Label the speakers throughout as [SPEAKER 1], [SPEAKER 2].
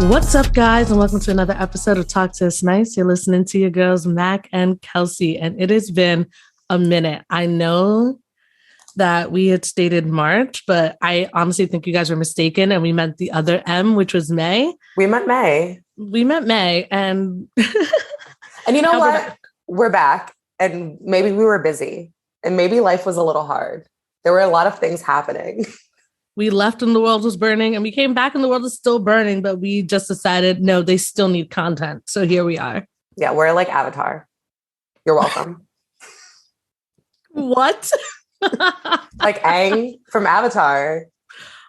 [SPEAKER 1] What's up, guys, and welcome to another episode of Talk to Us Nice. You're listening to your girls, Mac and Kelsey, and it has been a minute. I know that we had stated March, but I honestly think you guys were mistaken, and we meant the other M, which was May.
[SPEAKER 2] We meant May.
[SPEAKER 1] And
[SPEAKER 2] and you know what? We're back, and maybe we were busy, and maybe life was a little hard. There were a lot of things happening.
[SPEAKER 1] We left and the world was burning, and we came back and the world is still burning, but we just decided, no, they still need content. So here we are.
[SPEAKER 2] Yeah, we're like Avatar. You're welcome.
[SPEAKER 1] What?
[SPEAKER 2] Like Aang from Avatar.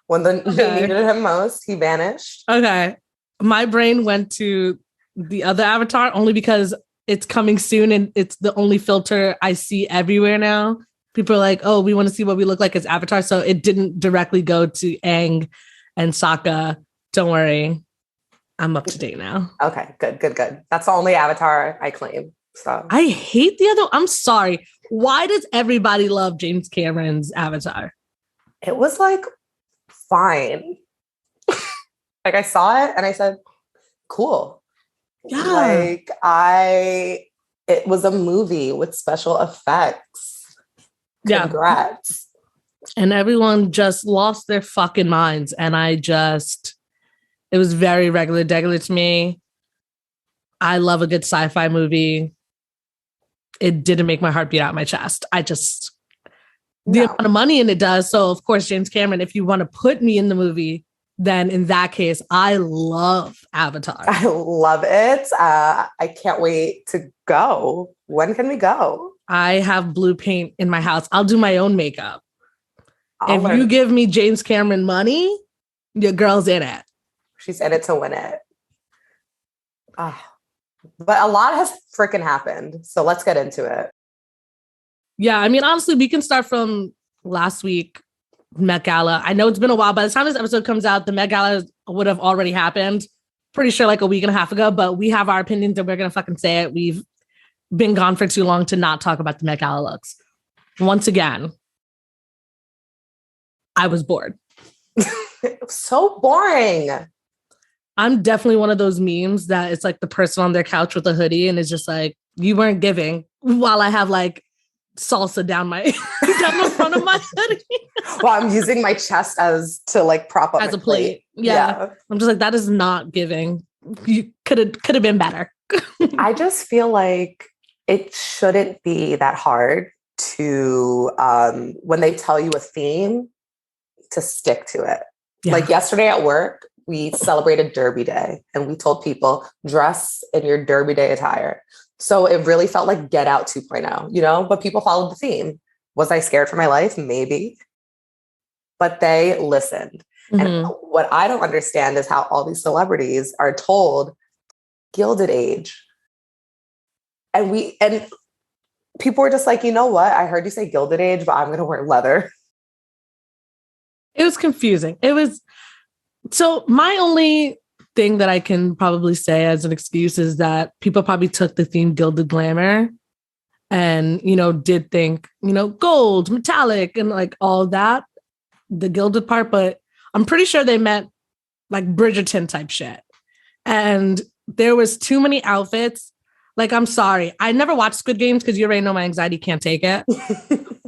[SPEAKER 2] When they needed him most, he vanished.
[SPEAKER 1] Okay. My brain went to the other Avatar only because it's coming soon and it's the only filter I see everywhere now. People are like, oh, we want to see what we look like as Avatar. So it didn't directly go to Aang and Sokka. Don't worry. I'm up to date now.
[SPEAKER 2] Okay, good. That's the only Avatar I claim. So
[SPEAKER 1] I hate the other. I'm sorry. Why does everybody love James Cameron's Avatar?
[SPEAKER 2] It was like fine. Like I saw it and I said, cool.
[SPEAKER 1] Yeah.
[SPEAKER 2] It was a movie with special effects. Congrats.
[SPEAKER 1] Yeah. And everyone just lost their fucking minds. And it was very regular to me. I love a good sci-fi movie. It didn't make my heart beat out my chest. The amount of money in it does. So of course, James Cameron, if you want to put me in the movie, then in that case, I love Avatar.
[SPEAKER 2] I love it. I can't wait to go. When can we go?
[SPEAKER 1] I have blue paint in my house. I'll do my own makeup. If you give me James Cameron money, your girl's in it.
[SPEAKER 2] She's in it to win it. But a lot has freaking happened. So let's get into it.
[SPEAKER 1] Yeah, I mean, honestly, we can start from last week, Met Gala. I know it's been a while. By the time this episode comes out, the Met Gala would have already happened. Pretty sure like a week and a half ago, but we have our opinions and we're going to fucking say it. We've been gone for too long to not talk about the Met Gala looks. Once again, I was bored.
[SPEAKER 2] It was so boring.
[SPEAKER 1] I'm definitely one of those memes that it's like the person on their couch with a hoodie and it's just like, you weren't giving, while I have like salsa down the front of my hoodie.
[SPEAKER 2] Well, I'm using my chest to like prop up
[SPEAKER 1] as a plate. Yeah. I'm just like, that is not giving. You could have been better.
[SPEAKER 2] I just feel like it shouldn't be that hard to, when they tell you a theme, to stick to it. Yeah. Like yesterday at work, we celebrated Derby Day and we told people dress in your Derby Day attire. So it really felt like Get Out 2.0, but people followed the theme. Was I scared for my life? Maybe. But they listened. Mm-hmm. And what I don't understand is how all these celebrities are told Gilded Age. And people were just like, you know what? I heard you say Gilded Age, but I'm going to wear leather.
[SPEAKER 1] It was confusing. So my only thing that I can probably say as an excuse is that people probably took the theme Gilded Glamour and, did think, gold, metallic, and like all that, the gilded part. But I'm pretty sure they meant like Bridgerton type shit. And there was too many outfits. Like, I'm sorry. I never watched Squid Games because you already know my anxiety can't take it.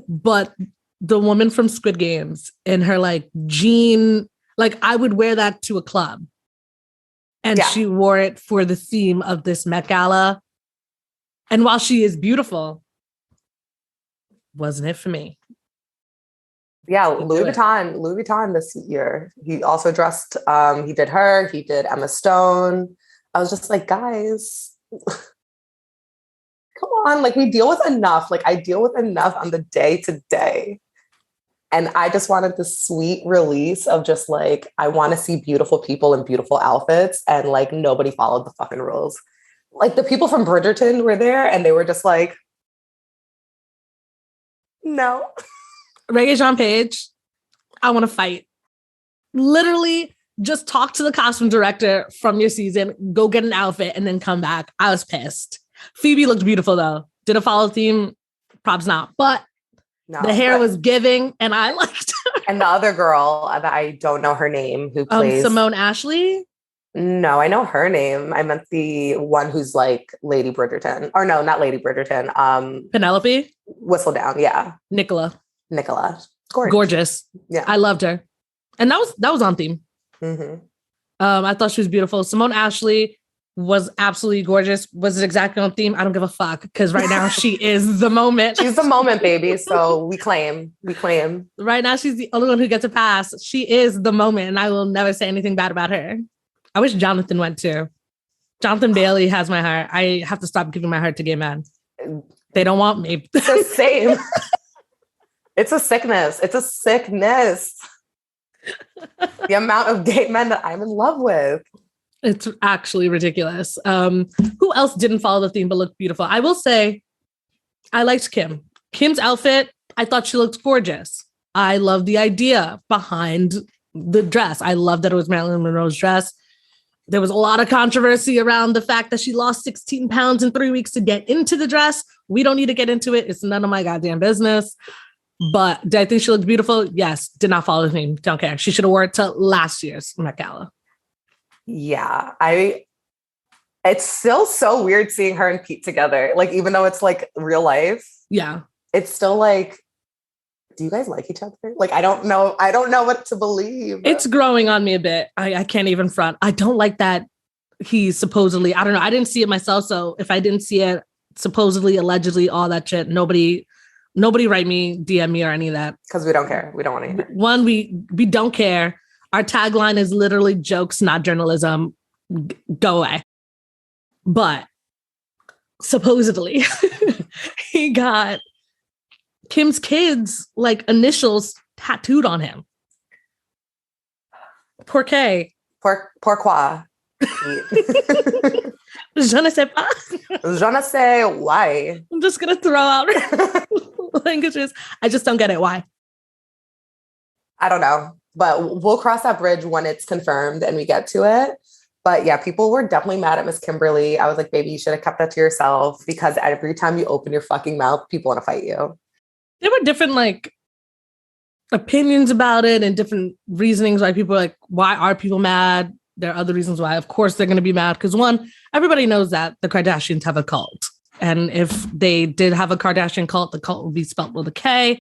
[SPEAKER 1] But the woman from Squid Games in her like jean, like I would wear that to a club. And she wore it for the theme of this Met Gala. And while she is beautiful, wasn't it for me?
[SPEAKER 2] Yeah, Louis Vuitton this year. He also dressed, he did her, he did Emma Stone. I was just like, guys, come on. Like we deal with enough. Like I deal with enough on the day to day. And I just wanted the sweet release of just like, I want to see beautiful people in beautiful outfits. And like, nobody followed the fucking rules. Like the people from Bridgerton were there and they were just like, no.
[SPEAKER 1] Regé-Jean Page, I want to fight. Literally just talk to the costume director from your season, go get an outfit and then come back. I was pissed. Phoebe looked beautiful though. Did a follow theme? Props not. But the hair was giving and I liked her.
[SPEAKER 2] And the other girl that I don't know her name who plays
[SPEAKER 1] Simone Ashley.
[SPEAKER 2] No, I know her name. I meant the one who's like Lady Bridgerton. Or no, not Lady Bridgerton.
[SPEAKER 1] Penelope?
[SPEAKER 2] Whistledown, yeah.
[SPEAKER 1] Nicola.
[SPEAKER 2] Gorgeous.
[SPEAKER 1] Yeah. I loved her. And that was on theme.
[SPEAKER 2] Mm-hmm.
[SPEAKER 1] I thought she was beautiful. Simone Ashley was absolutely gorgeous. Was it exactly on theme? I don't give a fuck because right now she is the moment.
[SPEAKER 2] She's the moment, baby. So we claim.
[SPEAKER 1] Right now she's the only one who gets a pass. She is the moment, and I will never say anything bad about her. I wish Jonathan went too. Jonathan Bailey has my heart. I have to stop giving my heart to gay men. They don't want me.
[SPEAKER 2] It's the same. It's a sickness. The amount of gay men that I'm in love with.
[SPEAKER 1] It's actually ridiculous. Who else didn't follow the theme but looked beautiful? I will say I liked Kim. Kim's outfit, I thought she looked gorgeous. I love the idea behind the dress. I love that it was Marilyn Monroe's dress. There was a lot of controversy around the fact that she lost 16 pounds in 3 weeks to get into the dress. We don't need to get into it. It's none of my goddamn business. But did I think she looked beautiful? Yes. Did not follow the theme. Don't care. She should have worn it to last year's Met Gala.
[SPEAKER 2] Yeah. It's still so weird seeing her and Pete together. Like, even though it's like real life.
[SPEAKER 1] Yeah.
[SPEAKER 2] It's still like, do you guys like each other? Like, I don't know what to believe.
[SPEAKER 1] It's growing on me a bit. I can't even front. I don't like that he's supposedly, I don't know. I didn't see it myself. So if I didn't see it, supposedly, allegedly, all that shit, nobody write me, DM me or any of that.
[SPEAKER 2] Because we don't care. We don't want to hear.
[SPEAKER 1] One, we don't care. Our tagline is literally jokes, not journalism. Go away. But supposedly he got Kim's kids like initials tattooed on him. Pourquoi? Je ne sais pas.
[SPEAKER 2] Je ne sais why.
[SPEAKER 1] I'm just going to throw out languages. I just don't get it. Why?
[SPEAKER 2] I don't know. But we'll cross that bridge when it's confirmed and we get to it. But yeah, people were definitely mad at Miss Kimberly. I was like, baby, you should have kept that to yourself because every time you open your fucking mouth, people want to fight you.
[SPEAKER 1] There were different like opinions about it and different reasonings why people are like, why are people mad? There are other reasons why. Of course, they're going to be mad because one, everybody knows that the Kardashians have a cult. And if they did have a Kardashian cult, the cult would be spelled with a K.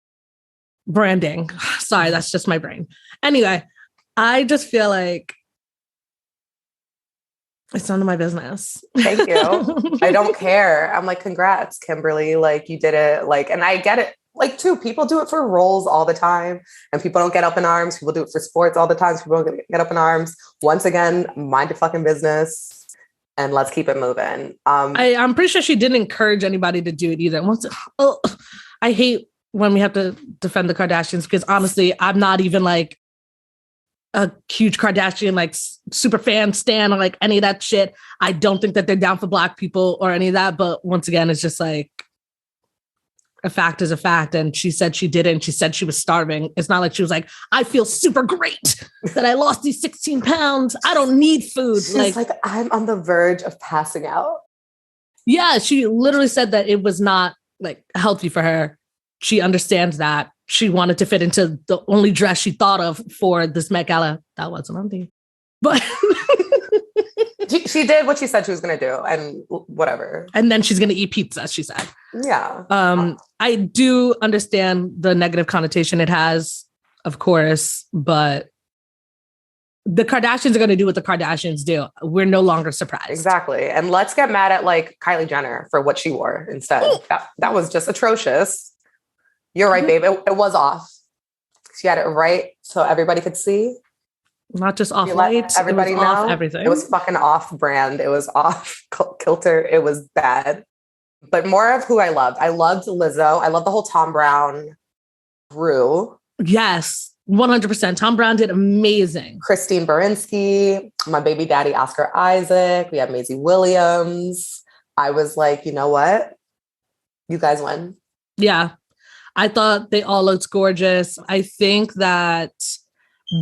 [SPEAKER 1] Branding. Sorry, that's just my brain. Anyway, I just feel like it's none of my business.
[SPEAKER 2] Thank you. I don't care. I'm like, congrats, Kimberly. Like, you did it. Like, and I get it. Like, too, people do it for roles all the time. And people don't get up in arms. People do it for sports all the time. So people don't get up in arms. Once again, mind your fucking business. And let's keep it moving.
[SPEAKER 1] I'm pretty sure she didn't encourage anybody to do it either. I hate when we have to defend the Kardashians because honestly, I'm not even like a huge Kardashian, like super fan stan or like any of that shit. I don't think that they're down for Black people or any of that. But once again, it's just like a fact is a fact. And she said she did it and she said she was starving. It's not like she was like, I feel super great that I lost these 16 pounds. I don't need food.
[SPEAKER 2] She's like, I'm on the verge of passing out.
[SPEAKER 1] Yeah, she literally said that it was not like healthy for her. She understands that. She wanted to fit into the only dress she thought of for this Met Gala. That wasn't on theme. But
[SPEAKER 2] she did what she said she was going to do and whatever.
[SPEAKER 1] And then she's going to eat pizza, she said.
[SPEAKER 2] Yeah.
[SPEAKER 1] I do understand the negative connotation it has, of course, but the Kardashians are going to do what the Kardashians do. We're no longer surprised.
[SPEAKER 2] Exactly. And let's get mad at like Kylie Jenner for what she wore instead. That was just atrocious. You're right, babe. It was off. She had it right so everybody could see.
[SPEAKER 1] Not just off light.
[SPEAKER 2] Everybody know.
[SPEAKER 1] Off everything.
[SPEAKER 2] It was fucking off brand. It was off kilter. It was bad. But more of who I loved. I loved Lizzo. I loved the whole Tom Brown crew.
[SPEAKER 1] Yes, 100%. Tom Brown did amazing.
[SPEAKER 2] Christine Baranski, my baby daddy, Oscar Isaac. We have Maisie Williams. I was like, you know what? You guys win.
[SPEAKER 1] Yeah. I thought they all looked gorgeous. I think that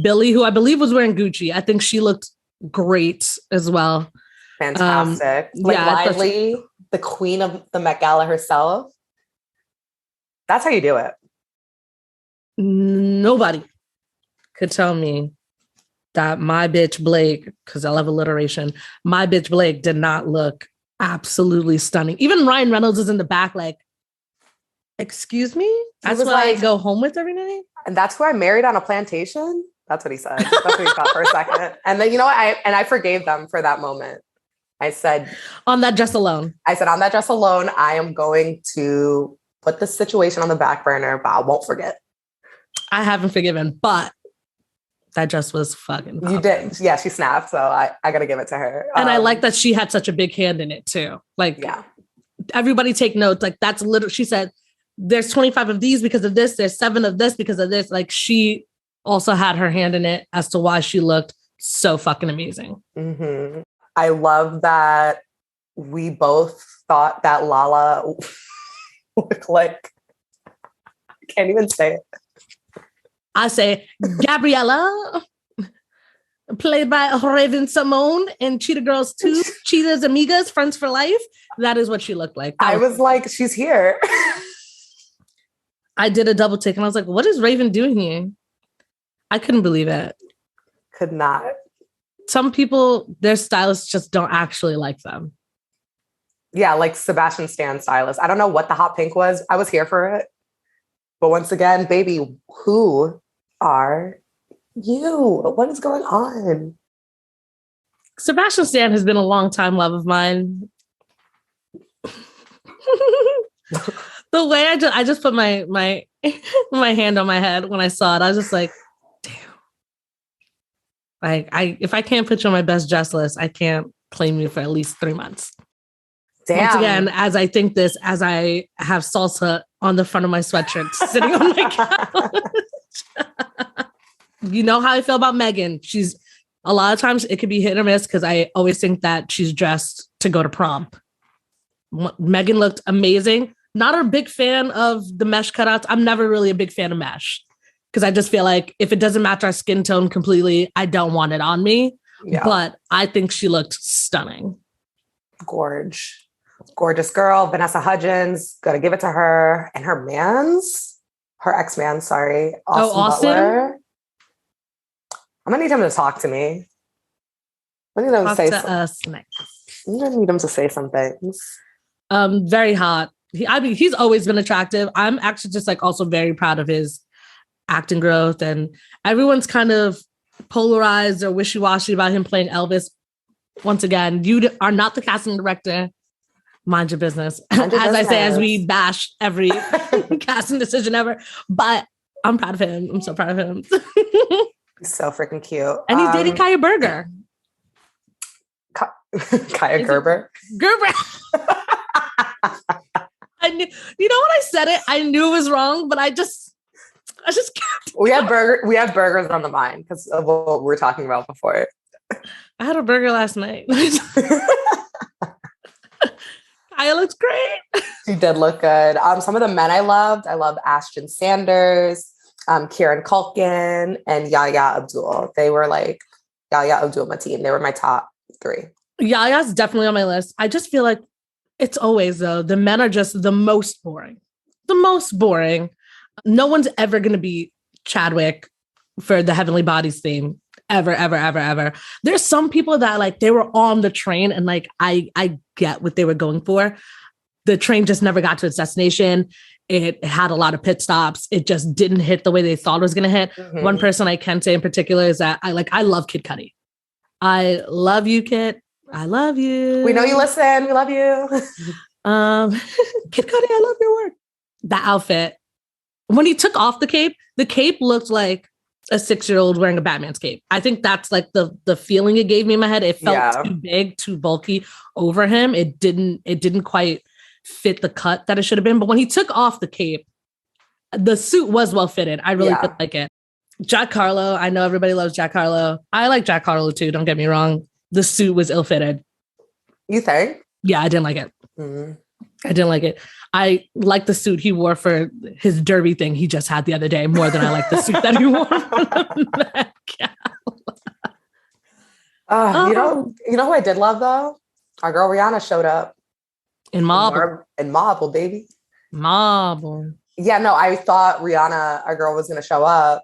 [SPEAKER 1] Billie, who I believe was wearing Gucci, I think she looked great as well.
[SPEAKER 2] Fantastic. Lively, the queen of the Met Gala herself. That's how you do it.
[SPEAKER 1] Nobody could tell me that my bitch Blake, because I love alliteration, my bitch Blake did not look absolutely stunning. Even Ryan Reynolds is in the back like, excuse me? That's what I go home with every night?
[SPEAKER 2] And that's who I married on a plantation? That's what he said. That's what he thought for a second. And then, you know what? I forgave them for that moment. I said...
[SPEAKER 1] On that dress alone.
[SPEAKER 2] I said, on that dress alone, I am going to put this situation on the back burner, but I won't forget.
[SPEAKER 1] I haven't forgiven, but that dress was fucking poppin'.
[SPEAKER 2] You did. Yeah, she snapped. So I got to give it to her.
[SPEAKER 1] And I like that she had such a big hand in it too. Like, yeah. Everybody take notes. Like that's literally, she said, there's 25 of these because of this. There's 7 of this because of this. Like she also had her hand in it as to why she looked so fucking amazing.
[SPEAKER 2] Mm-hmm. I love that we both thought that Lala looked like, I can't even say it.
[SPEAKER 1] I say Gabriella, played by Raven Simone in Cheetah Girls 2, Cheetah's Amigas, Friends for Life. That is what she looked like.
[SPEAKER 2] I was like, she's here.
[SPEAKER 1] I did a double take and I was like, what is Raven doing here? I couldn't believe it.
[SPEAKER 2] Could not.
[SPEAKER 1] Some people, their stylists just don't actually like them.
[SPEAKER 2] Yeah, like Sebastian Stan stylist. I don't know what the hot pink was. I was here for it. But once again, baby, who are you? What is going on?
[SPEAKER 1] Sebastian Stan has been a long time love of mine. The way I just put my my hand on my head when I saw it, I was just like, damn. Like if I can't put you on my best dress list, I can't claim you for at least 3 months. Damn. Once again, as I think this, as I have salsa on the front of my sweatshirt sitting on my couch. You know how I feel about Megan. She's a lot of times it could be hit or miss because I always think that she's dressed to go to prom. Megan looked amazing. Not a big fan of the mesh cutouts. I'm never really a big fan of mesh because I just feel like if it doesn't match our skin tone completely, I don't want it on me. Yeah. But I think she looked stunning.
[SPEAKER 2] Gorgeous girl, Vanessa Hudgens. Got to give it to her. And her ex-man, sorry. Austin Butler. I'm going to need him to talk to me. I need him to say us next. I'm going to need him to say some things.
[SPEAKER 1] Very hot. He's always been attractive. I'm actually just like also very proud of his acting growth, and everyone's kind of polarized or wishy-washy about him playing Elvis. Once again, you are not the casting director. Mind your business. I say, as we bash every casting decision ever, but I'm proud of him. I'm so proud of him.
[SPEAKER 2] He's so freaking cute.
[SPEAKER 1] And he's dating Kaya Berger.
[SPEAKER 2] Kaya Gerber?
[SPEAKER 1] Gerber. I knew, you know what I said it? I knew it was wrong, but I just kept.
[SPEAKER 2] We have burgers on the mind because of what we were talking about before.
[SPEAKER 1] I had a burger last night. Kaya looks great.
[SPEAKER 2] She did look good. Some of the men I loved Ashton Sanders, Kieran Culkin, and Yahya Abdul. They were like Yahya Abdul Mateen. They were my top 3.
[SPEAKER 1] Yaya's definitely on my list. I just feel like it's always, though, the men are just the most boring. The most boring. No one's ever going to be Chadwick for the Heavenly Bodies theme. Ever, ever, ever, ever. There's some people that like, they were on the train and like, I get what they were going for. The train just never got to its destination. It had a lot of pit stops. It just didn't hit the way they thought it was going to hit. Mm-hmm. One person I can say in particular is that I love Kid Cudi. I love you, Kid. I love you.
[SPEAKER 2] We know you listen. We love you.
[SPEAKER 1] Kid Cudi, I love your work. That outfit. When he took off the cape looked like a 6-year-old wearing a Batman's cape. I think that's like the feeling it gave me in my head. It felt too big, too bulky over him. It didn't quite fit the cut that it should have been. But when he took off the cape, the suit was well fitted. I really did like it. Jack Harlow. I know everybody loves Jack Harlow. I like Jack Harlow too. Don't get me wrong. The suit was ill-fitted.
[SPEAKER 2] You think?
[SPEAKER 1] Yeah, I didn't like it. Mm-hmm. I didn't like it. I like the suit he wore for his derby thing he just had the other day more than I like the suit that he wore for the Met Gala.
[SPEAKER 2] You know who I did love though? Our girl Rihanna showed up
[SPEAKER 1] in Marble.
[SPEAKER 2] In Marble, baby.
[SPEAKER 1] Marble.
[SPEAKER 2] Yeah, no, I thought Rihanna, our girl, was going to show up.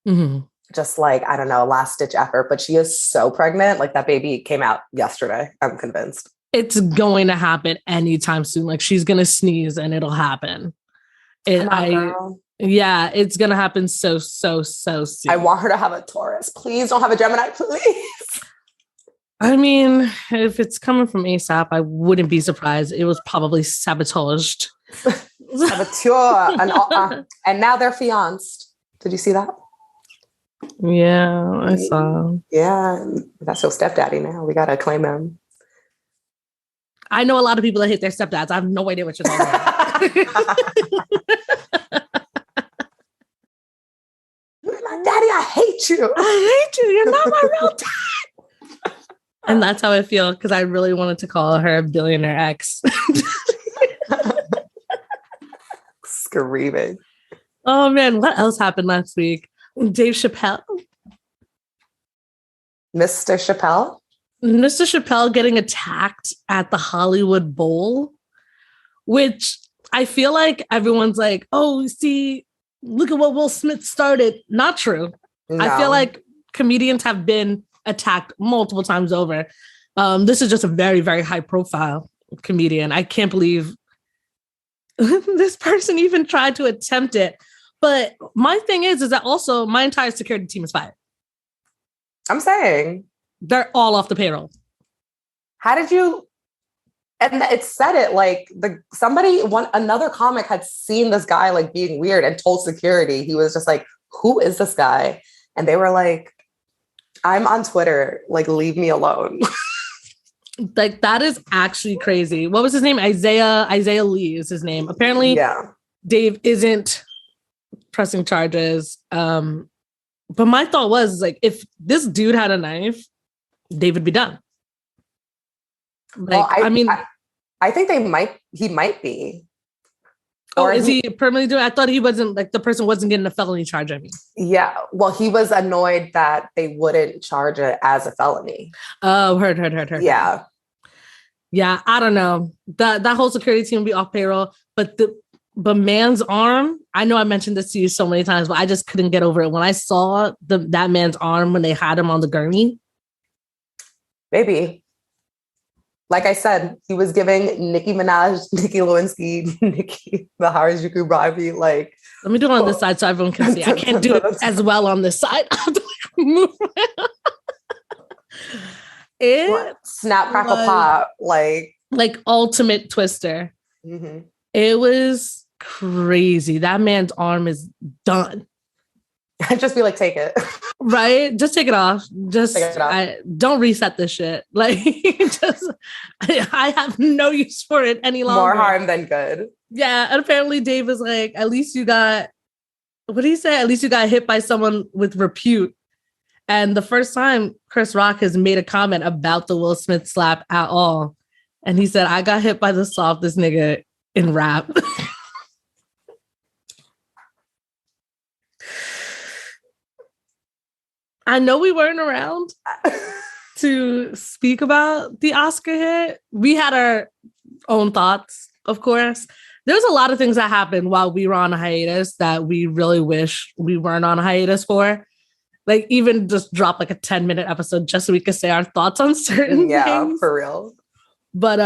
[SPEAKER 2] Mm-hmm. just like, I don't know, last ditch effort, but she is so pregnant. Like that baby came out yesterday. I'm convinced.
[SPEAKER 1] It's going to happen anytime soon. Like she's going to sneeze and it'll happen.
[SPEAKER 2] Girl.
[SPEAKER 1] Yeah, it's going to happen so soon.
[SPEAKER 2] I want her to have a Taurus. Please don't have a Gemini, please.
[SPEAKER 1] I mean, if it's coming from ASAP, I wouldn't be surprised. It was probably sabotaged.
[SPEAKER 2] Saboteur. And now they're fianced. Did you see that?
[SPEAKER 1] Yeah, I saw.
[SPEAKER 2] Yeah, that's your stepdaddy now. We got to claim him.
[SPEAKER 1] I know a lot of people that hate their stepdads. I have no idea what you're talking about.
[SPEAKER 2] My daddy, I hate you.
[SPEAKER 1] I hate you. You're not my real dad. And that's how I feel because I really wanted to call her a billionaire ex.
[SPEAKER 2] Screaming.
[SPEAKER 1] Oh man, what else happened last week? Dave Chappelle.
[SPEAKER 2] Mr. Chappelle
[SPEAKER 1] getting attacked at the Hollywood Bowl, which I feel like everyone's like, oh, see, look at what Will Smith started. Not true. No. I feel like comedians have been attacked multiple times over. This is just a very, very high profile comedian. I can't believe this person even tried to attempt it. But my thing is that also my entire security team is fired.
[SPEAKER 2] I'm saying.
[SPEAKER 1] They're all off the payroll.
[SPEAKER 2] How did you? And it said it like another comic had seen this guy like being weird and told security. He was just like, who is this guy? And they were like, I'm on Twitter. Like, leave me alone.
[SPEAKER 1] Like, that is actually crazy. What was his name? Isaiah Lee is his name. Apparently, yeah. Dave isn't pressing charges. But my thought was like, if this dude had a knife, Dave would be done. Like, well,
[SPEAKER 2] I think he might be.
[SPEAKER 1] Or is he permanently doing? I thought he wasn't, like, the person wasn't getting a felony charge. I mean,
[SPEAKER 2] yeah. Well, he was annoyed that they wouldn't charge it as a felony.
[SPEAKER 1] Oh, heard.
[SPEAKER 2] Yeah.
[SPEAKER 1] Yeah, I don't know. That whole security team will be off payroll, but man's arm, I know I mentioned this to you so many times, but I just couldn't get over it. When I saw that man's arm when they had him on the gurney.
[SPEAKER 2] Maybe. Like I said, he was giving Nicki Minaj, Nicki Lewinsky, Nicki the Harajuku Barbie, like.
[SPEAKER 1] Let me do it on this side so everyone can see. I can't do it as well on this side. I have to move around.
[SPEAKER 2] Snap, crackle, pop, like
[SPEAKER 1] ultimate twister. Mm-hmm. It was crazy. That man's arm is done.
[SPEAKER 2] I'd just be like, take it.
[SPEAKER 1] Right? Just take it off. Don't reset this shit. Like, I have no use for it any longer.
[SPEAKER 2] More harm than good.
[SPEAKER 1] Yeah. And apparently Dave was like, at least you got, what did he say? At least you got hit by someone with repute. And the first time Chris Rock has made a comment about the Will Smith slap at all. And he said, I got hit by the softest nigga in rap. I know we weren't around to speak about the Oscar hit. We had our own thoughts, of course. There's a lot of things that happened while we were on a hiatus that we really wish we weren't on a hiatus for. Like, even just drop like a 10-minute episode just so we could say our thoughts on certain things.
[SPEAKER 2] Yeah, for real.
[SPEAKER 1] But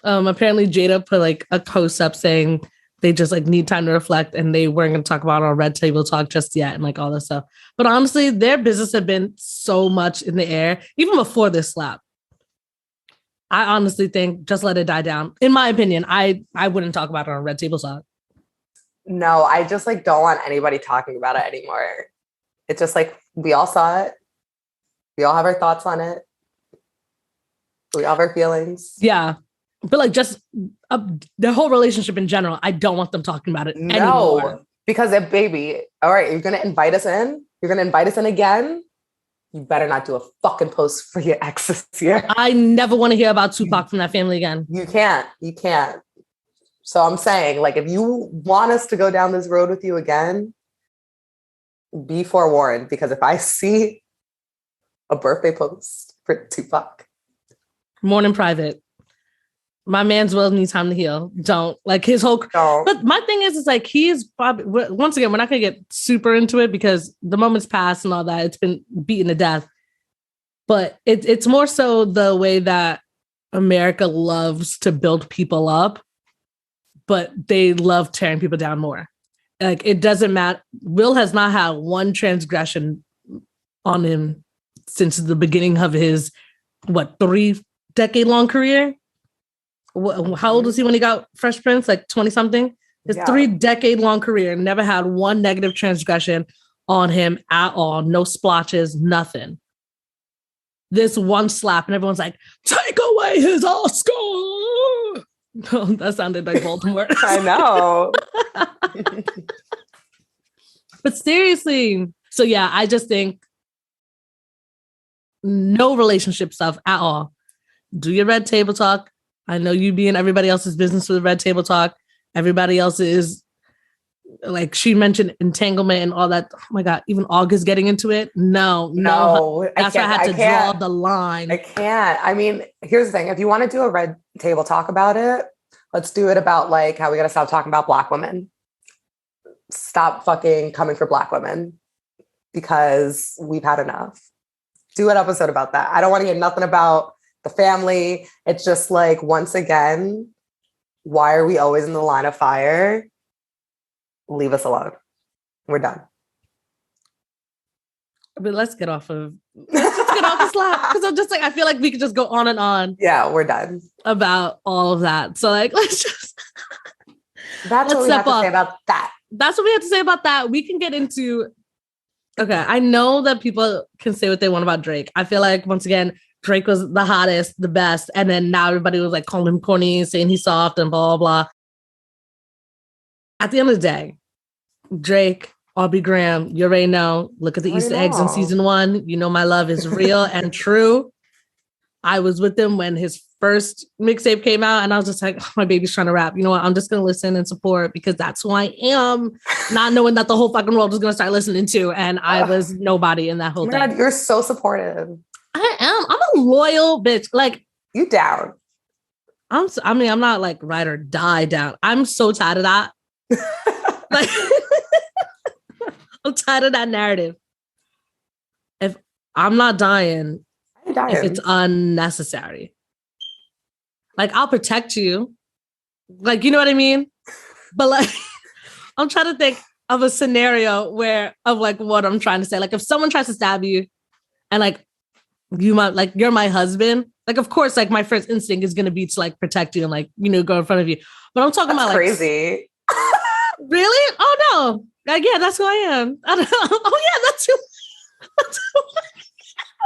[SPEAKER 1] apparently Jada put like a post up saying they just like need time to reflect and they weren't going to talk about it on Red Table Talk just yet and like all this stuff. But honestly, their business had been so much in the air even before this slap. I honestly think just let it die down. In my opinion, I wouldn't talk about it on Red Table Talk.
[SPEAKER 2] No, I just like don't want anybody talking about it anymore. It's just like, we all saw it. We all have our thoughts on it. We all have our feelings.
[SPEAKER 1] Yeah. But like just the whole relationship in general, I don't want them talking about it anymore.
[SPEAKER 2] Because if, baby, all right, you're going to invite us in. You're going to invite us in again. You better not do a fucking post for your exes here.
[SPEAKER 1] I never want to hear about Tupac from that family again.
[SPEAKER 2] You can't. So I'm saying, like, if you want us to go down this road with you again, be forewarned. Because if I see a birthday post for Tupac.
[SPEAKER 1] Morning private. My man's will needs time to heal. Don't like his whole.
[SPEAKER 2] Don't.
[SPEAKER 1] But my thing is like he's probably, once again, we're not gonna get super into it because the moment's passed and all that. It's been beaten to death. But it's more so the way that America loves to build people up, but they love tearing people down more. Like it doesn't matter. Will has not had one transgression on him since the beginning of his 3-decade-long career. How old was he when he got Fresh Prince? Like 20-something? His 3-decade-long career never had one negative transgression on him at all. No splotches, nothing. This one slap, and everyone's like, take away his Oscar. No, that sounded like Baltimore.
[SPEAKER 2] I know.
[SPEAKER 1] But seriously. So yeah, I just think no relationship stuff at all. Do your red table talk. I know you be in everybody else's business with red table talk. Everybody else is like she mentioned entanglement and all that. Oh my God, even August getting into it. No. That's why I had to draw the line.
[SPEAKER 2] I can't. I mean, here's the thing. If you want to do a red table talk about it, let's do it about like how we got to stop talking about Black women. Stop fucking coming for Black women because we've had enough. Do an episode about that. I don't want to hear nothing about the family. It's just like, once again, why are we always in the line of fire? Leave us alone. We're done.
[SPEAKER 1] But let's get off the slap. Because I'm just like, I feel like we could just go on and on.
[SPEAKER 2] Yeah, we're done.
[SPEAKER 1] About all of that. So like, let's just.
[SPEAKER 2] That's what we have to say about that.
[SPEAKER 1] That's what we have to say about that. We can get into. Okay, I know that people can say what they want about Drake. I feel like, once again, Drake was the hottest, the best. And then now everybody was like calling him corny, saying he's soft and blah, blah, blah. At the end of the day, Drake, Aubrey Graham, you already know. Look at the Easter eggs in season 1. You know my love is real and true. I was with him when his first mixtape came out, and I was just like, oh, my baby's trying to rap. You know what? I'm just going to listen and support because that's who I am, not knowing that the whole fucking world was going to start listening to, and I was nobody in that whole thing.
[SPEAKER 2] God, you're so supportive.
[SPEAKER 1] I am. I'm a loyal bitch. Like,
[SPEAKER 2] you down.
[SPEAKER 1] I'm not like ride or die down. I'm so tired of that. Like, I'm tired of that narrative. If I'm not dying, if it's unnecessary. Like, I'll protect you. Like, you know what I mean? But like, I'm trying to think of a scenario of like what I'm trying to say. Like, if someone tries to stab you and like, you're my husband. Like, of course, like my first instinct is going to be to like protect you and like, you know, go in front of you. But I'm talking about like
[SPEAKER 2] crazy.
[SPEAKER 1] Really? Oh no. Like, yeah, that's who I am. I don't know. Oh yeah, that's who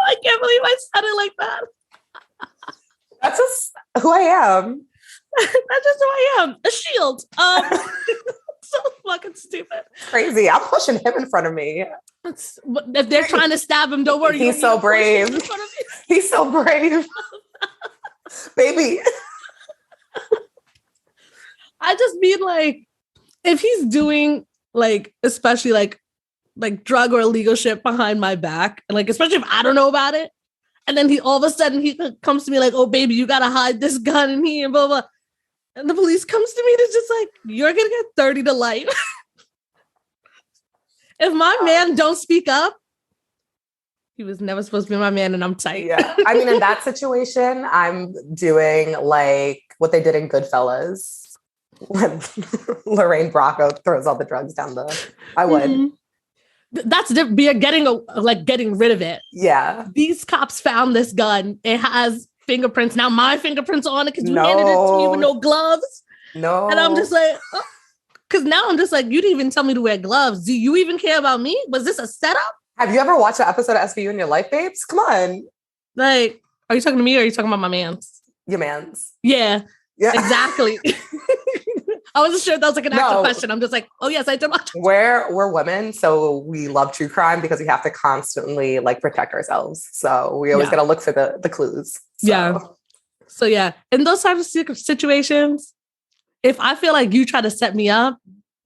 [SPEAKER 1] I can't believe I said it like that.
[SPEAKER 2] That's just who I am.
[SPEAKER 1] That's just who I am. A shield. So fucking stupid.
[SPEAKER 2] Crazy. I'm pushing him in front of me.
[SPEAKER 1] If they're trying to stab him, don't worry.
[SPEAKER 2] He's so brave. He's so brave. Baby.
[SPEAKER 1] I just mean like, if he's doing like, especially like drug or illegal shit behind my back, and like, especially if I don't know about it, and then he all of a sudden he comes to me like, oh baby, you gotta hide this gun in here and blah blah. And the police comes to me and it's just like, you're gonna get 30 to life. If my man don't speak up, he was never supposed to be my man, and I'm tight.
[SPEAKER 2] Yeah. I mean, in that situation, I'm doing like what they did in Goodfellas when Lorraine Bracco throws all the drugs down I would.
[SPEAKER 1] Mm-hmm. That's getting rid of it.
[SPEAKER 2] Yeah.
[SPEAKER 1] These cops found this gun. It has fingerprints. Now my fingerprints on it because you handed it to me with no gloves.
[SPEAKER 2] No.
[SPEAKER 1] And I'm just like, because now I'm just like, you didn't even tell me to wear gloves. Do you even care about me? Was this a setup?
[SPEAKER 2] Have you ever watched an episode of SVU in your life, babes? Come on.
[SPEAKER 1] Like, are you talking to me or are you talking about my mans?
[SPEAKER 2] Your mans.
[SPEAKER 1] Yeah. Exactly. I wasn't sure if that was like an actual question. I'm just like, oh yes, I did watch.
[SPEAKER 2] We're women, so we love true crime because we have to constantly like protect ourselves. So we always got to look for the clues. So.
[SPEAKER 1] Yeah. So yeah, in those types of situations, if I feel like you try to set me up,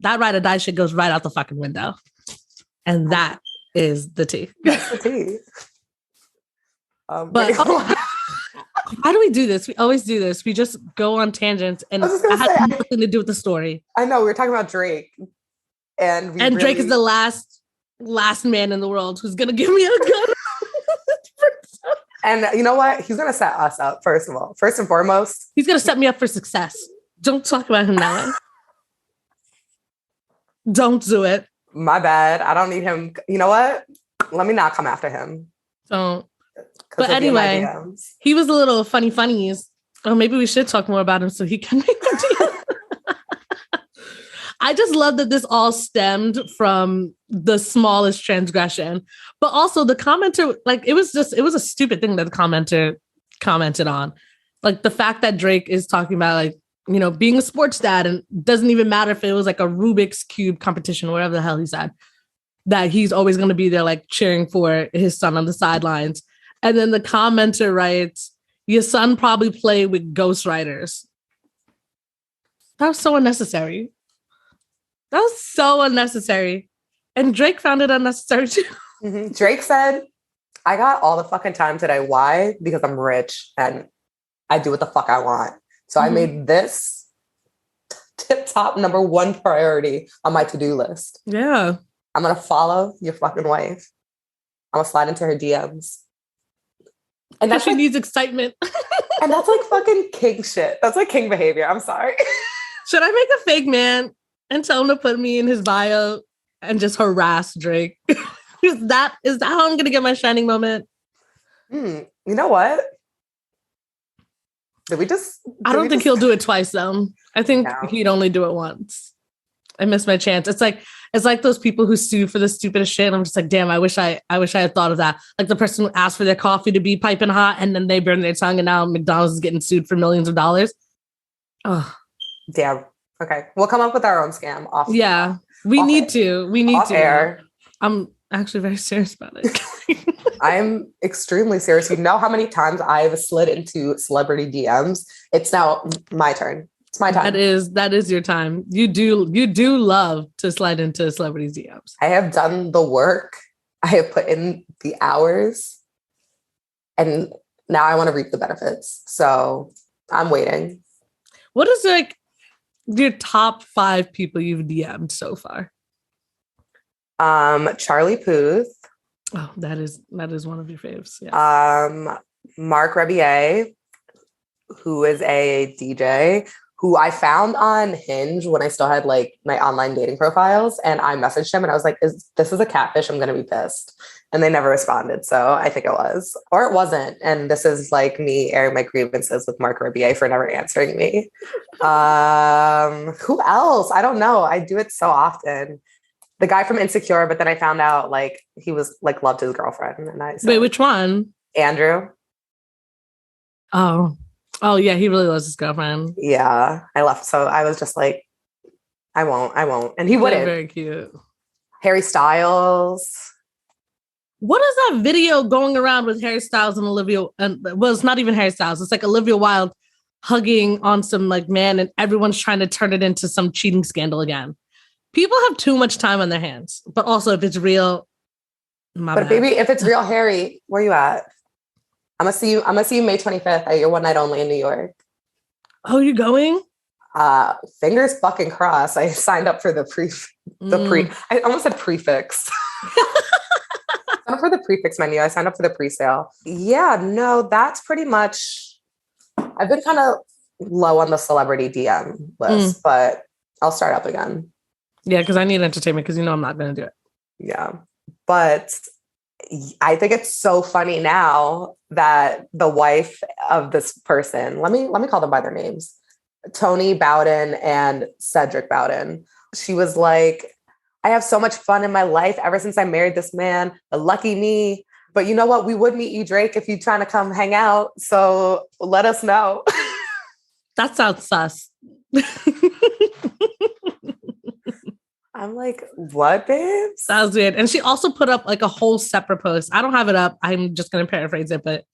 [SPEAKER 1] that ride or die shit goes right out the fucking window. And that is the tea.
[SPEAKER 2] That's the tea.
[SPEAKER 1] But Why do we do this? We always do this. We just go on tangents, and it has nothing to do with the story.
[SPEAKER 2] I know we were talking about Drake, and
[SPEAKER 1] Drake is the last man in the world who's gonna give me a gun.
[SPEAKER 2] And you know what? He's gonna set us up. First and foremost,
[SPEAKER 1] he's gonna set me up for success. Don't talk about him that way. Don't do it.
[SPEAKER 2] My bad. I don't need him. You know what? Let me not come after him.
[SPEAKER 1] Don't. But anyway, he was a little funnies. Oh, maybe we should talk more about him so he can make a deal. I just love that this all stemmed from the smallest transgression, but also the commenter, like it was a stupid thing that the commenter commented on. Like the fact that Drake is talking about like, you know, being a sports dad, and doesn't even matter if it was like a Rubik's Cube competition or whatever the hell he said, that he's always going to be there like cheering for his son on the sidelines. And then the commenter writes, your son probably played with ghostwriters. That was so unnecessary. That was so unnecessary. And Drake found it unnecessary too.
[SPEAKER 2] Mm-hmm. Drake said, I got all the fucking time today. Why? Because I'm rich and I do what the fuck I want. So I made this tip-top number one priority on my to-do list.
[SPEAKER 1] Yeah.
[SPEAKER 2] I'm going to follow your fucking wife. I'm going to slide into her DMs. And that's
[SPEAKER 1] she needs excitement.
[SPEAKER 2] And that's like fucking king shit. That's like king behavior. I'm sorry.
[SPEAKER 1] Should I make a fake man and tell him to put me in his bio and just harass Drake? Is that how I'm going to get my shining moment?
[SPEAKER 2] You know what?
[SPEAKER 1] I don't think he'll do it twice, though. I think he'd only do it once. I missed my chance. It's like those people who sue for the stupidest shit. I'm just like, damn, I wish I had thought of that. Like the person who asked for their coffee to be piping hot and then they burn their tongue, and now McDonald's is getting sued for millions of dollars. Oh,
[SPEAKER 2] damn. Okay, we'll come up with our own scam.
[SPEAKER 1] We need to.
[SPEAKER 2] Air.
[SPEAKER 1] I'm actually very serious about it.
[SPEAKER 2] I'm extremely serious. You know how many times I've slid into celebrity DMs? It's now my turn. It's my time.
[SPEAKER 1] That is your time. You do love to slide into celebrity DMs.
[SPEAKER 2] I have done the work. I have put in the hours, and now I want to reap the benefits. So I'm waiting.
[SPEAKER 1] What is like your top 5 people you've DM'd so far?
[SPEAKER 2] Charlie Puth.
[SPEAKER 1] Oh, that is one of your faves. Yeah.
[SPEAKER 2] Mark Rebier, who is a DJ who I found on Hinge when I still had like my online dating profiles, and I messaged him and I was like, this is a catfish, I'm going to be pissed. And they never responded. So I think it was, or it wasn't. And this is like me airing my grievances with Mark Rebier for never answering me. Who else? I don't know. I do it so often. The guy from Insecure, but then I found out like he was like loved his girlfriend. And
[SPEAKER 1] wait, which one?
[SPEAKER 2] Andrew.
[SPEAKER 1] Oh yeah, he really loves his girlfriend.
[SPEAKER 2] Yeah, I left. So I was just like, I won't. And he wouldn't.
[SPEAKER 1] Very cute.
[SPEAKER 2] Harry Styles.
[SPEAKER 1] What is that video going around with Harry Styles and Olivia? Well, it's not even Harry Styles. It's like Olivia Wilde hugging on some like man, and everyone's trying to turn it into some cheating scandal again. People have too much time on their hands. But also, if it's real,
[SPEAKER 2] but baby, if it's real, Harry, where you at? I'm gonna see you May 25th at your one night only in New York.
[SPEAKER 1] Oh, you going?
[SPEAKER 2] Fingers fucking crossed. I signed up for I almost said prefix. I signed up for the prefix menu. I signed up for the pre-sale. Yeah, no, that's pretty much, I've been kind of low on the celebrity DM list, but I'll start up again.
[SPEAKER 1] Yeah, because I need entertainment because I'm not going to do it.
[SPEAKER 2] Yeah. But I think it's so funny now that the wife of this person, let me call them by their names, Tony Bowden and Cedric Bowden. She was like, I have so much fun in my life ever since I married this man. Lucky me. But you know what? We would meet you, Drake, if you're trying to come hang out. So let us know.
[SPEAKER 1] That sounds sus.
[SPEAKER 2] I'm like, what, babe?
[SPEAKER 1] Sounds weird. And she also put up like a whole separate post. I don't have it up. I'm just going to paraphrase it, but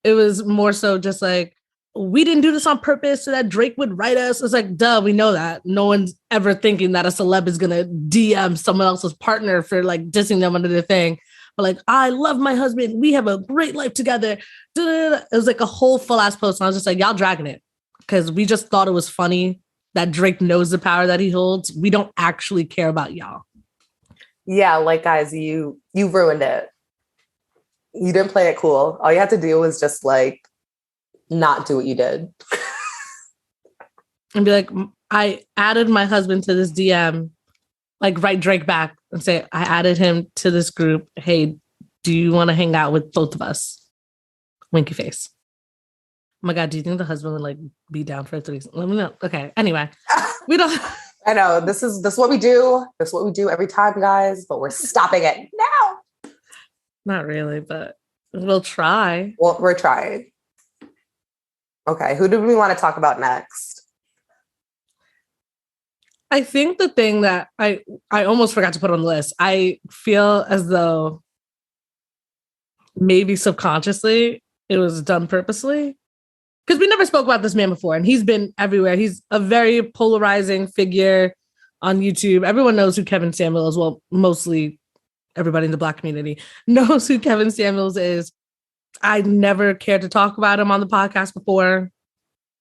[SPEAKER 1] it was more so just like, we didn't do this on purpose so that Drake would write us. It's like, duh, we know that. No one's ever thinking that a celeb is going to DM someone else's partner for like dissing them under the thing. but like, I love my husband. We have a great life together. It was like a whole full ass post. And I was just like, y'all dragging it. Because we just thought it was funny that Drake knows the power that he holds. We don't actually care about y'all.
[SPEAKER 2] Yeah, like guys, you ruined it. You didn't play it cool. All you had to do was just like not do what you did.
[SPEAKER 1] And be like, I added my husband to this DM, like write Drake back and say, I added him to this group. Hey, do you want to hang out with both of us? Winky face. Oh my God, do you think the husband would like be down for a threesome? Let me know. Okay. Anyway, we don't.
[SPEAKER 2] I know this is what we do. This is what we do every time, guys. But we're stopping it now.
[SPEAKER 1] Not really, but we'll try.
[SPEAKER 2] Well, we're trying. Okay, who do we want to talk about next?
[SPEAKER 1] I think the thing that I almost forgot to put on the list. I feel as though maybe subconsciously it was done purposely. Because we never spoke about this man before, and he's been everywhere. He's a very polarizing figure on YouTube. Everyone knows who Kevin Samuels is. Well, mostly everybody in the Black community knows who Kevin Samuels is. I never cared to talk about him on the podcast before.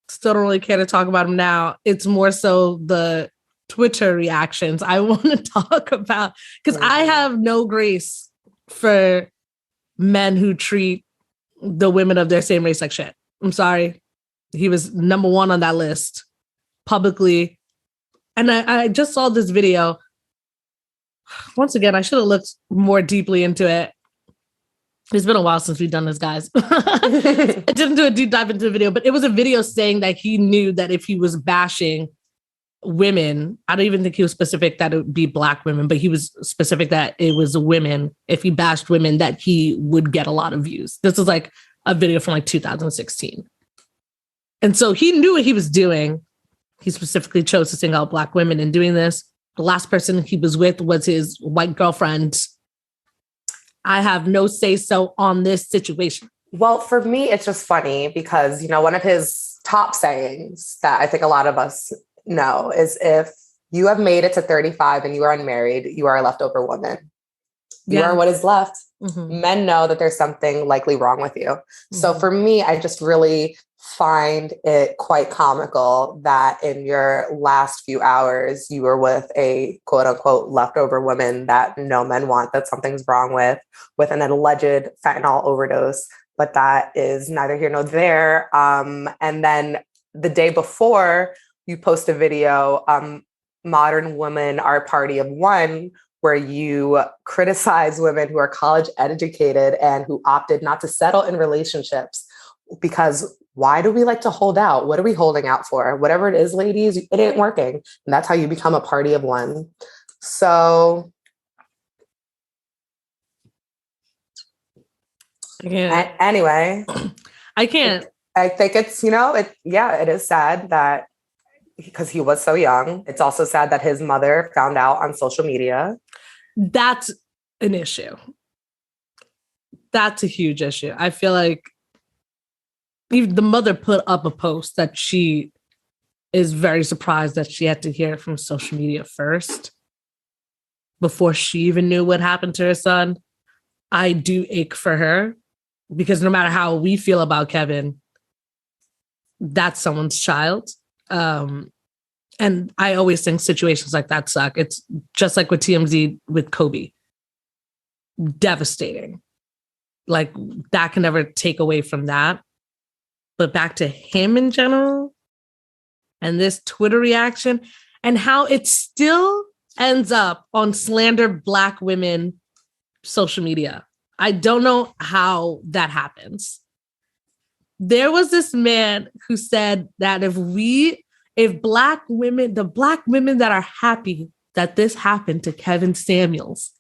[SPEAKER 1] Still don't really care to talk about him now. It's more so the Twitter reactions I want to talk about, because I have no grace for men who treat the women of their same race like shit. I'm sorry. He was number one on that list publicly. And I just saw this video. Once again, I should have looked more deeply into it. It's been a while since we've done this, guys. I didn't do a deep dive into the video, but it was a video saying that he knew that if he was bashing women, I don't even think he was specific that it would be Black women, but he was specific that it was women. If he bashed women, that he would get a lot of views. This is like a video from like 2016. And so he knew what he was doing. He specifically chose to single out Black women in doing this. The last person he was with was his white girlfriend. I have no say so on this situation.
[SPEAKER 2] Well, for me, it's just funny because, you know, one of his top sayings that I think a lot of us know is if you have made it to 35 and you are unmarried, you are a leftover woman. You are what is left. Mm-hmm. Men know that there's something likely wrong with you. Mm-hmm. So for me, I just really find it quite comical that in your last few hours, you were with a quote unquote leftover woman that no men want, that something's wrong with an alleged fentanyl overdose, but that is neither here nor there. And then the day before, you post a video, Modern Women Are a Party of One, where you criticize women who are college educated and who opted not to settle in relationships. Because why do we like to hold out? What are we holding out for? Whatever it is, ladies, it ain't working. And that's how you become a party of one. So anyway,
[SPEAKER 1] I can't.
[SPEAKER 2] I think it's, you know, it is sad that because he was so young. It's also sad that his mother found out on social media.
[SPEAKER 1] That's an issue. That's a huge issue. I feel like even the mother put up a post that she is very surprised that she had to hear it from social media first before she even knew what happened to her son. I do ache for her because no matter how we feel about Kevin, that's someone's child. And I always think situations like that suck. It's just like with TMZ with Kobe. Devastating. Like that can never take away from that. But back to him in general and this Twitter reaction and how it still ends up on slander Black women social media. I don't know how that happens. There was this man who said that if Black women, the Black women that are happy that this happened to Kevin Samuels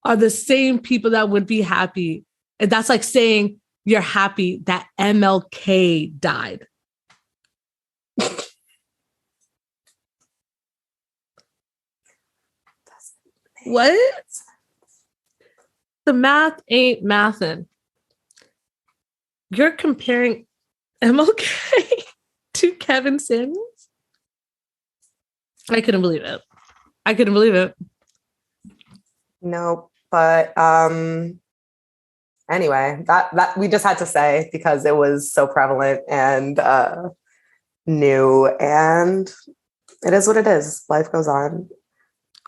[SPEAKER 1] are the same people that would be happy. And that's like saying you're happy that MLK died. What? The math ain't mathin'. You're comparing MLK to Kevin Samuels? I couldn't believe it.
[SPEAKER 2] No, But anyway, that we just had to say because it was so prevalent and new, and it is what it is. Life goes on.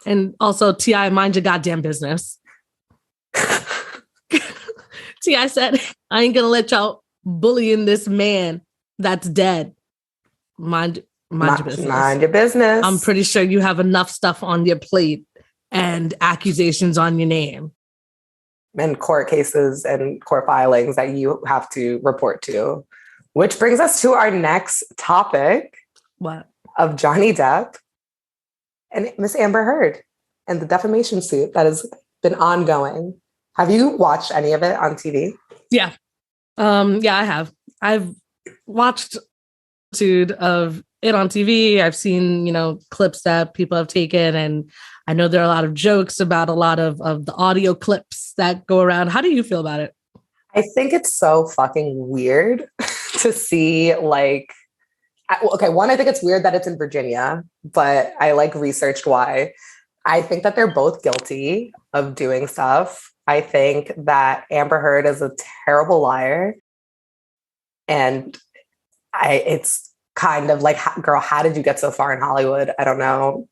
[SPEAKER 1] And also, T.I., mind your goddamn business. T.I. said, I ain't gonna let y'all bullying this man that's dead. Mind your business.
[SPEAKER 2] Mind your business.
[SPEAKER 1] I'm pretty sure you have enough stuff on your plate and accusations on your name.
[SPEAKER 2] And court cases and court filings that you have to report to. Which brings us to our next topic.
[SPEAKER 1] What?
[SPEAKER 2] Of Johnny Depp and Miss Amber Heard and the defamation suit that has been ongoing. Have you watched any of it on TV?
[SPEAKER 1] Yeah. Yeah, I have. I've watched of it on TV. I've seen, clips that people have taken, and I know there are a lot of jokes about a lot of the audio clips that go around. How do you feel about it?
[SPEAKER 2] I think it's so fucking weird to see, okay, one, I think it's weird that it's in Virginia, but I researched why. I think that they're both guilty of doing stuff. I think that Amber Heard is a terrible liar. And it's kind of like, girl, how did you get so far in Hollywood? I don't know.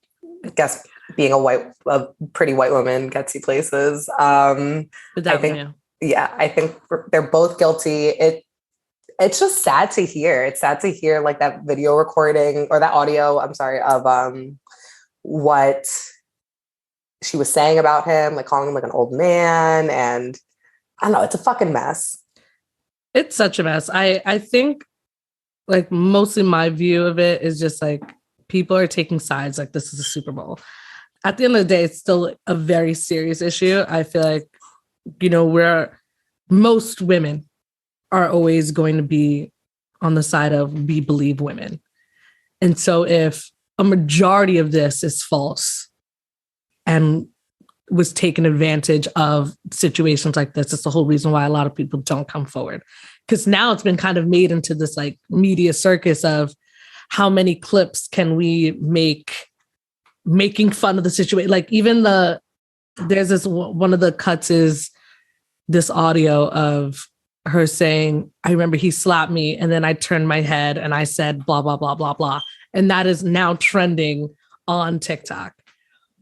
[SPEAKER 2] I guess being a pretty white woman gets you places. I think they're both guilty. It's just sad to hear. It's sad to hear that video recording or that audio, I'm sorry, of what she was saying about him, calling him an old man. And I don't know, it's a fucking mess.
[SPEAKER 1] It's such a mess. I think mostly my view of it is just people are taking sides. This is a Super Bowl. At the end of the day, it's still a very serious issue. I feel like, where most women are always going to be on the side of we believe women. And so if a majority of this is false and was taken advantage of situations like this, it's the whole reason why a lot of people don't come forward. Because now it's been kind of made into this media circus of how many clips can we make making fun of the situation. Even there's this one of the cuts is this audio of her saying, I remember he slapped me and then I turned my head and I said, blah, blah, blah, blah, blah. And that is now trending on TikTok.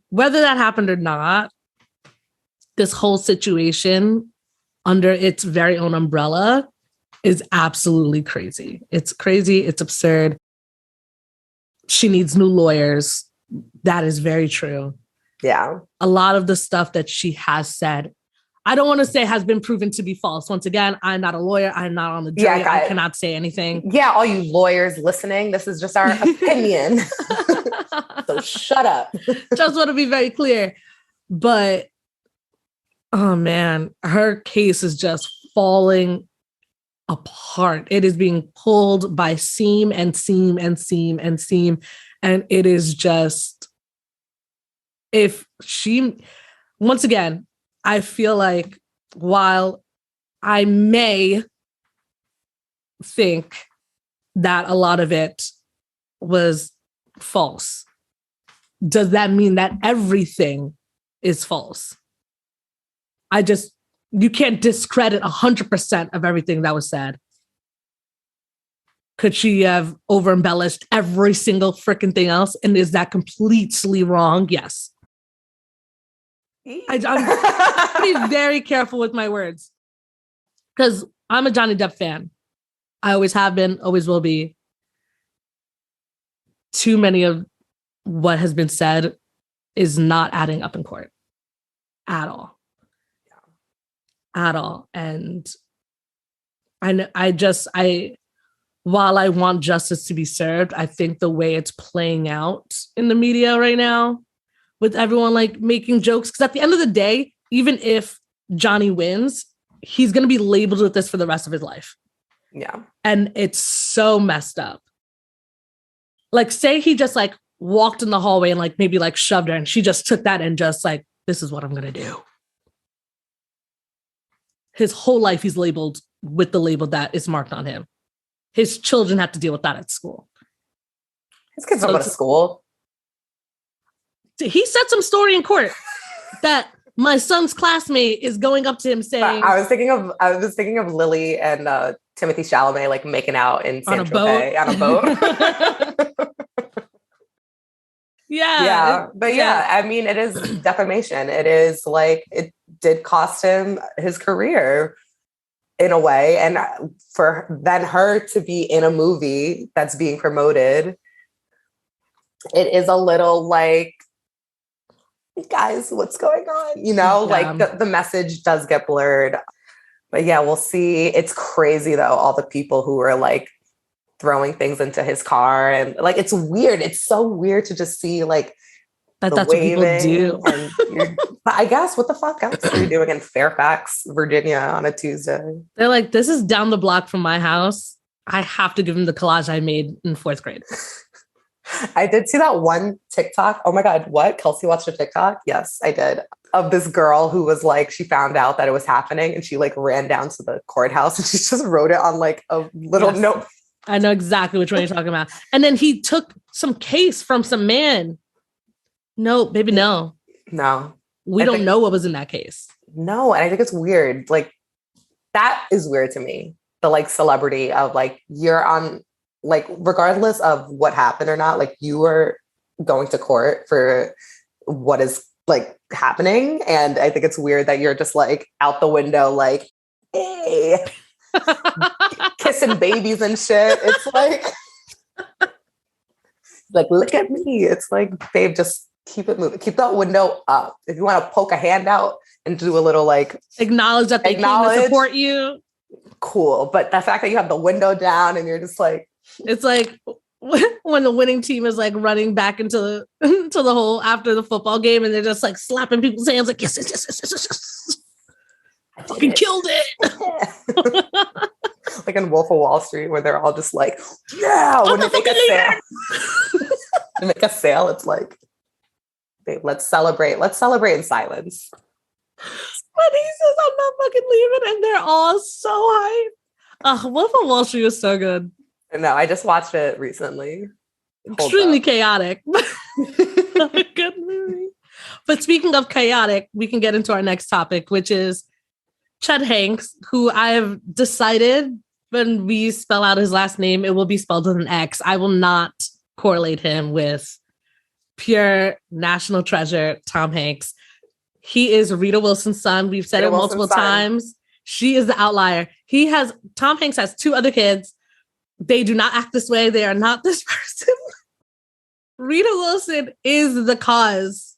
[SPEAKER 1] Whether that happened or not, this whole situation under its very own umbrella is absolutely crazy. It's crazy. It's absurd. She needs new lawyers. That is very true.
[SPEAKER 2] Yeah.
[SPEAKER 1] A lot of the stuff that she has said, I don't want to say has been proven to be false. Once again, I'm not a lawyer. I'm not on the jury. Yeah, I cannot say anything.
[SPEAKER 2] Yeah, all you lawyers listening, this is just our opinion. So shut up.
[SPEAKER 1] Just want to be very clear. But, oh man, her case is just falling apart. It is being pulled by seam and seam and seam and seam. And it is just, once again, I feel like while I may think that a lot of it was false, does that mean that everything is false? You can't discredit 100% of everything that was said. Could she have over embellished every single freaking thing else? And is that completely wrong? Yes. I'm being very careful with my words because I'm a Johnny Depp fan. I always have been, always will be. Too many of what has been said is not adding up in court at all. At all. And while I want justice to be served, I think the way it's playing out in the media right now with everyone making jokes, because at the end of the day, even if Johnny wins, he's going to be labeled with this for the rest of his life.
[SPEAKER 2] Yeah. And
[SPEAKER 1] it's so messed up. Say he just walked in the hallway and maybe shoved her and she just took that and just this is what I'm going to do. His whole life he's labeled with the label that is marked on him. His children have to deal with that at school.
[SPEAKER 2] His kids don't go to school.
[SPEAKER 1] He said some story in court that my son's classmate is going up to him saying,
[SPEAKER 2] I was thinking of Lily and Timothy Chalamet like making out in San Tropez on a boat.
[SPEAKER 1] Yeah.
[SPEAKER 2] But I mean, it is defamation. It is like, it did cost him his career in a way. And for then her to be in a movie that's being promoted, it is a little like, guys, what's going on? You know, like the message does get blurred. But yeah, we'll see. It's crazy though, all the people who are like throwing things into his car, and like it's weird. It's so weird to just see like
[SPEAKER 1] that's what people do.
[SPEAKER 2] And I guess what the fuck else are you doing in Fairfax, Virginia on a Tuesday?
[SPEAKER 1] They're like, this is down the block from my house. I have to give him the collage I made in 4th grade.
[SPEAKER 2] I did see that one TikTok. Oh my God, what? Kelsey watched a TikTok? Yes, I did. Of this girl who was like, she found out that it was happening and she like ran down to the courthouse and she just wrote it on like a little note.
[SPEAKER 1] I know exactly which one you're talking about. And then he took some case from some man. No, baby, no.
[SPEAKER 2] No.
[SPEAKER 1] We don't know what was in that case.
[SPEAKER 2] No, and I think it's weird. Like, that is weird to me. The like celebrity of like, you're on, like, regardless of what happened or not, like you are going to court for what is like happening. And I think it's weird that you're just like out the window, like, hey, kissing babies and shit. It's like, look at me. It's like, babe, just keep it moving. Keep that window up. If you want to poke a hand out and do a little like
[SPEAKER 1] acknowledge that they came to support you.
[SPEAKER 2] Cool. But the fact that you have the window down and you're just like,
[SPEAKER 1] it's like when the winning team is like running back into the hole after the football game and they're just like slapping people's hands like, yes. I fucking killed it.
[SPEAKER 2] Like in Wolf of Wall Street where they're all just like, yeah, when they make a sale. They make a sale, it's like, babe, let's celebrate. Let's celebrate in silence.
[SPEAKER 1] But he says, I'm not fucking leaving. And they're all so hyped. Wolf of Wall Street was so good.
[SPEAKER 2] No, I just watched it recently.
[SPEAKER 1] Extremely chaotic. A good movie. But speaking of chaotic, we can get into our next topic, which is Chet Hanks, who I have decided when we spell out his last name, it will be spelled with an X. I will not correlate him with pure national treasure, Tom Hanks. He is Rita Wilson's son. We've said it multiple times. She is the outlier. Tom Hanks has 2 other kids. They do not act this way. They are not this person. Rita Wilson is the cause.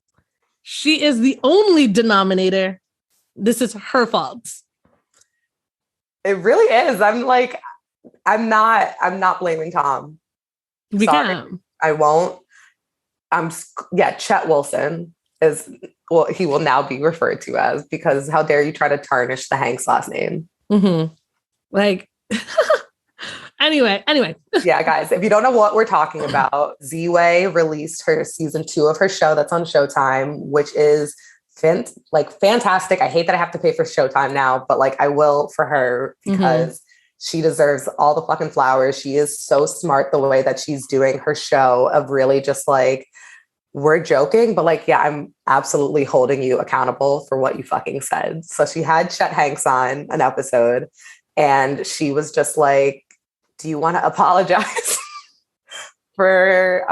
[SPEAKER 1] She is the only denominator. This is her fault.
[SPEAKER 2] It really is. I'm not blaming Tom.
[SPEAKER 1] We can.
[SPEAKER 2] I won't. Chet Wilson is what he will now be referred to as, because how dare you try to tarnish the Hanks last name?
[SPEAKER 1] Mm-hmm. Like, anyway.
[SPEAKER 2] Yeah, guys, if you don't know what we're talking about, Z-Way released her season 2 of her show that's on Showtime, which is fantastic. I hate that I have to pay for Showtime now, but like I will for her because she deserves all the fucking flowers. She is so smart the way that she's doing her show of really just like, we're joking, but like, yeah, I'm absolutely holding you accountable for what you fucking said. So she had Chet Hanks on an episode and she was just like, do you want to apologize for,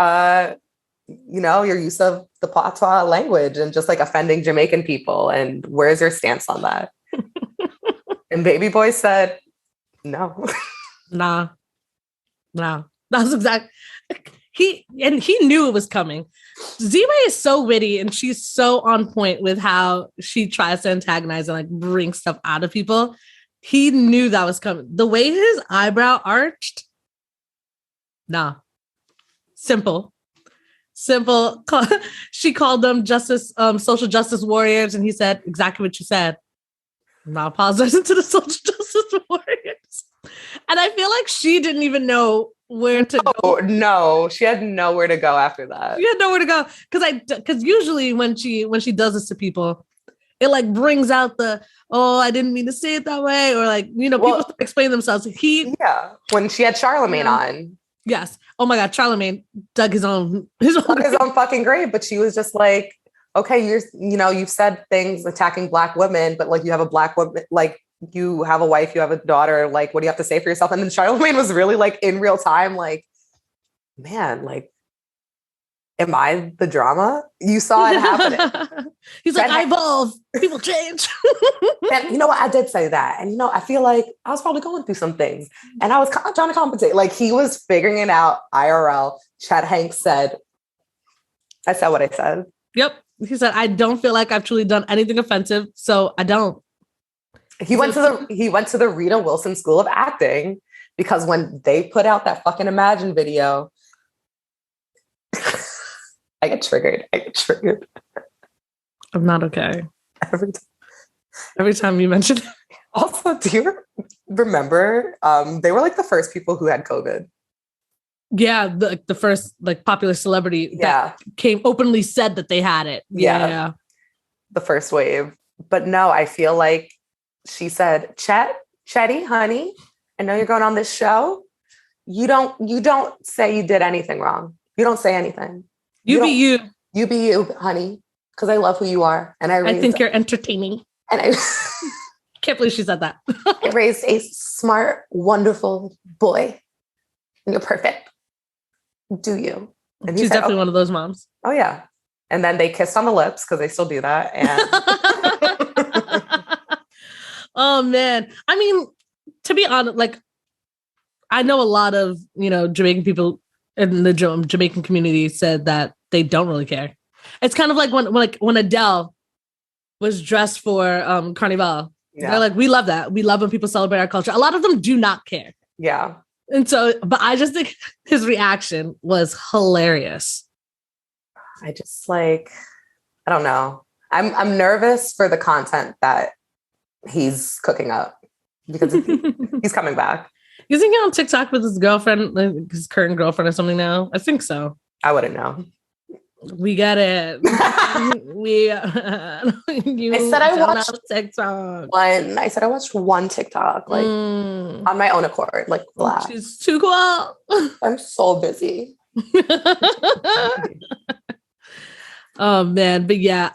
[SPEAKER 2] your use of the patois language and just like offending Jamaican people? And where's your stance on that? And Baby Boy said, no.
[SPEAKER 1] Nah. That's exactly. He knew it was coming. Z-Way is so witty and she's so on point with how she tries to antagonize and like bring stuff out of people. He knew that was coming. The way his eyebrow arched. Nah. Simple. She called them social justice warriors, and he said exactly what you said. I'm not apologizing to the social justice warriors. And I feel like she didn't even know where to go.
[SPEAKER 2] No, she had nowhere to go after that.
[SPEAKER 1] She had nowhere to go. Because usually when she does this to people, it like brings out I didn't mean to say it that way. Or like, people explain themselves.
[SPEAKER 2] When she had Charlemagne on.
[SPEAKER 1] Yes. Oh my God, Charlemagne dug his own
[SPEAKER 2] fucking grave, but she was just like, okay, you've said things attacking Black women, but like you have a Black woman, like you have a wife, you have a daughter, like what do you have to say for yourself? And then Charlamagne was really like in real time, like, man, like, am I the drama? You saw it happening.
[SPEAKER 1] He's like, I evolve. People change.
[SPEAKER 2] And you know what? I did say that. And, I feel like I was probably going through some things and I was trying to compensate. Like he was figuring it out IRL. Chet Hanks said, I said what I said.
[SPEAKER 1] Yep. He said, I don't feel like I've truly done anything offensive. So I don't.
[SPEAKER 2] He went to the Rita Wilson School of Acting because when they put out that fucking Imagine video, I get triggered.
[SPEAKER 1] I'm not okay. Every time you mention it.
[SPEAKER 2] Also, do you remember? They were like the first people who had COVID.
[SPEAKER 1] Yeah, the first like popular celebrity that came openly said that they had it. Yeah.
[SPEAKER 2] The first wave. But no, I feel like she said, Chetty, honey, I know you're going on this show. You don't say you did anything wrong. You don't say anything. You be you. You be you, honey, because I love who you are. And I
[SPEAKER 1] think you're entertaining.
[SPEAKER 2] And I
[SPEAKER 1] can't believe she said that.
[SPEAKER 2] I raised a smart, wonderful boy. And you're perfect. Do you? And
[SPEAKER 1] she's definitely one of those moms.
[SPEAKER 2] Oh, yeah. And then they kissed on the lips because they still do that. And
[SPEAKER 1] oh, man. I mean, to be honest, like, I know a lot of, Jamaican people in the Jamaican community said that they don't really care. It's kind of like when Adele was dressed for Carnival. Yeah. They're like, we love that. We love when people celebrate our culture. A lot of them do not care.
[SPEAKER 2] Yeah.
[SPEAKER 1] And so, but I just think his reaction was hilarious.
[SPEAKER 2] I just I don't know. I'm nervous for the content he's cooking up because he's coming back.
[SPEAKER 1] Isn't he on TikTok with his girlfriend, like his current girlfriend or something now? I think so.
[SPEAKER 2] I wouldn't know.
[SPEAKER 1] We get it. I said I watched TikTok.
[SPEAKER 2] I said I watched one TikTok, like on my own accord, like relax.
[SPEAKER 1] She's too cool.
[SPEAKER 2] I'm so busy.
[SPEAKER 1] Oh man, but yeah,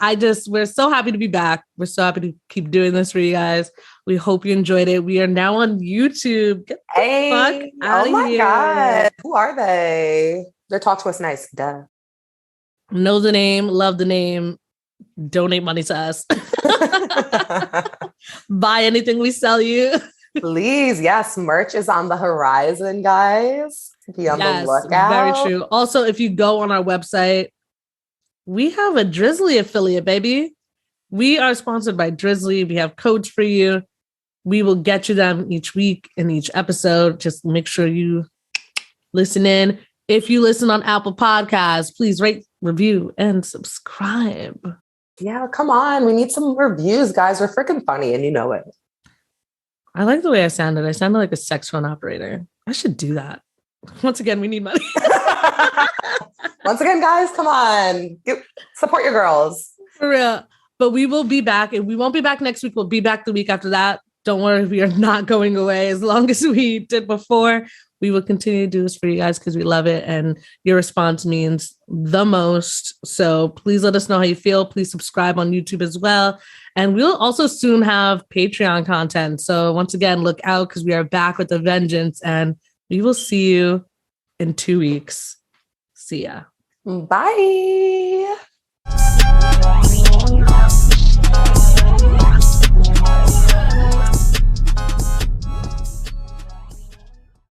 [SPEAKER 1] we're so happy to be back. We're so happy to keep doing this for you guys. We hope you enjoyed it. We are now on YouTube. Get the fuck out of here. Oh my God.
[SPEAKER 2] Who are they? They're Talk to Us Nice. Duh.
[SPEAKER 1] Know the name, love the name, donate money to us. Buy anything we sell you.
[SPEAKER 2] Please, yes. Merch is on the horizon, guys. Be on the lookout.
[SPEAKER 1] Very true. Also, if you go on our website, we have a Drizzly affiliate, baby. We are sponsored by Drizzly. We have codes for you. We will get you them each week in each episode. Just make sure you listen in. If you listen on Apple Podcasts, please rate, review, and subscribe.
[SPEAKER 2] Yeah, come on. We need some reviews, guys. We're freaking funny, and you know it.
[SPEAKER 1] I like the way I sounded. I sounded like a sex phone operator. I should do that. Once again, we need money.
[SPEAKER 2] Once again, guys, come on. Support your girls.
[SPEAKER 1] For real. But we will be back. And we won't be back next week. We'll be back the week after that. Don't worry. We are not going away as long as we did before. We will continue to do this for you guys because we love it. And your response means the most. So please let us know how you feel. Please subscribe on YouTube as well. And we'll also soon have Patreon content. So once again, look out because we are back with a vengeance. And we will see you in 2 weeks. See ya.
[SPEAKER 2] Bye.